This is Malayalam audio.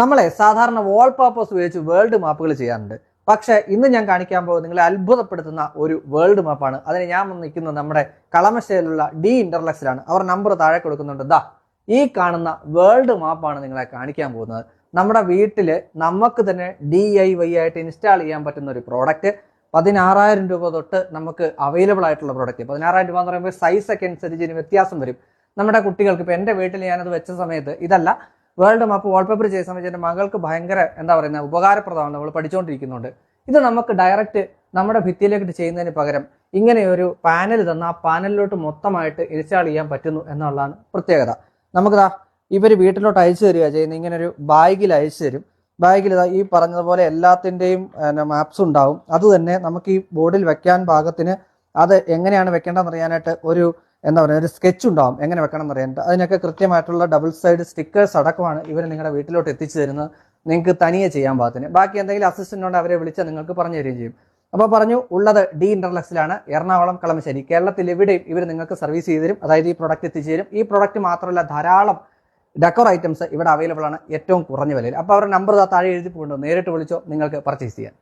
നമ്മളെ സാധാരണ വാൾപേപ്പേഴ്സ് ഉപയോഗിച്ച് വേൾഡ് മാപ്പുകൾ ചെയ്യാറുണ്ട്. പക്ഷേ ഇന്ന് ഞാൻ കാണിക്കാൻ പോകുന്നത് നിങ്ങളെ അത്ഭുതപ്പെടുത്തുന്ന ഒരു വേൾഡ് മാപ്പാണ്. അതിന് ഞാൻ നിൽക്കുന്നത് നമ്മുടെ കളമശ്ശേരിയിലുള്ള ഡി ഇന്റർലക്സിലാണ്. അവർ നമ്പർ താഴെ കൊടുക്കുന്നുണ്ട്. ദാ ഈ കാണുന്ന വേൾഡ് മാപ്പാണ് നിങ്ങളെ കാണിക്കാൻ പോകുന്നത്. നമ്മുടെ വീട്ടിൽ നമുക്ക് തന്നെ DIY ആയിട്ട് ഇൻസ്റ്റാൾ ചെയ്യാൻ പറ്റുന്ന ഒരു പ്രോഡക്റ്റ്. 16,000 രൂപ തൊട്ട് നമുക്ക് അവൈലബിൾ ആയിട്ടുള്ള പ്രോഡക്റ്റ്. 16,000 രൂപ എന്ന് പറയുമ്പോൾ സൈസ് ഒക്കെ അനുസരിച്ച് ഇതിന് വ്യത്യാസം വരും. നമ്മുടെ കുട്ടികൾക്ക് ഇപ്പോൾ എൻ്റെ വീട്ടിൽ ഞാനത് വെച്ച സമയത്ത് ഇതല്ല വേൾഡ് മാപ്പ് വാൾപേപ്പർ ചെയ്യുന്ന സമയത്ത് എൻ്റെ മകൾക്ക് ഭയങ്കര ഉപകാരപ്രദമാണ്. നമ്മൾ പഠിച്ചുകൊണ്ടിരിക്കുന്നുണ്ട്. ഇത് നമുക്ക് ഡയറക്റ്റ് നമ്മുടെ ഭിത്തിയിലേക്ക് ചെയ്യുന്നതിന് പകരം ഇങ്ങനെ ഒരു പാനൽ തന്ന ആ പാനലിലോട്ട് മൊത്തമായിട്ട് ഇൻസ്റ്റാൾ ചെയ്യാൻ പറ്റുന്നു എന്നുള്ളതാണ് പ്രത്യേകത. നമുക്കിതാ ഇവർ വീട്ടിലോട്ട് അയച്ചു തരിക ചെയ്യുന്നത്. ഇങ്ങനെ ഒരു ബാഗിൽ അയച്ചു തരും. ബാഗിൽ ഈ പറഞ്ഞതുപോലെ എല്ലാത്തിൻ്റെയും മാപ്സ് ഉണ്ടാവും. അത് തന്നെ നമുക്ക് ഈ ബോർഡിൽ വെക്കാൻ പാകത്തിന് അത് എങ്ങനെയാണ് വെക്കേണ്ടതെന്ന് അറിയാനായിട്ട് ഒരു ഒരു സ്കെച്ച് ഉണ്ടാവും, എങ്ങനെ വെക്കണം എന്ന് അറിയാനായിട്ട്. അതിനൊക്കെ കൃത്യമായിട്ടുള്ള ഡബിൾ സൈഡ് സ്റ്റിക്കേഴ്സ് അടക്കമാണ് ഇവർ നിങ്ങളുടെ വീട്ടിലോട്ട് എത്തിച്ചു തരുന്നത്. നിങ്ങൾക്ക് തനിയെ ചെയ്യാൻ പാകത്തിന്. ബാക്കി എന്തെങ്കിലും അസിസ്റ്റന്റ് ഉണ്ട് അവരെ വിളിച്ചാൽ നിങ്ങൾക്ക് പറഞ്ഞു തരികയും ചെയ്യും. അപ്പോൾ പറഞ്ഞു ഉള്ളത് ഡി ഇന്റർലക്സിലാണ്, എറണാകുളം കളമശ്ശേരി. കേരളത്തിൽ എവിടെയും ഇവർ നിങ്ങൾക്ക് സർവീസ് ചെയ്തു തരും. അതായത് ഈ പ്രൊഡക്റ്റ് എത്തിച്ചു തരും. ഈ പ്രൊഡക്റ്റ് മാത്രമല്ല ധാരാളം ഡെക്കോർ ഐറ്റംസ് ഇവിടെ അവൈലബിൾ ആണ് ഏറ്റവും കുറഞ്ഞ വിലയിൽ. അപ്പോൾ അവരുടെ നമ്പർ താഴെ എഴുതി പോകണ്ടോ, നേരിട്ട് വിളിച്ചോ നിങ്ങൾക്ക് പർച്ചേസ് ചെയ്യാം.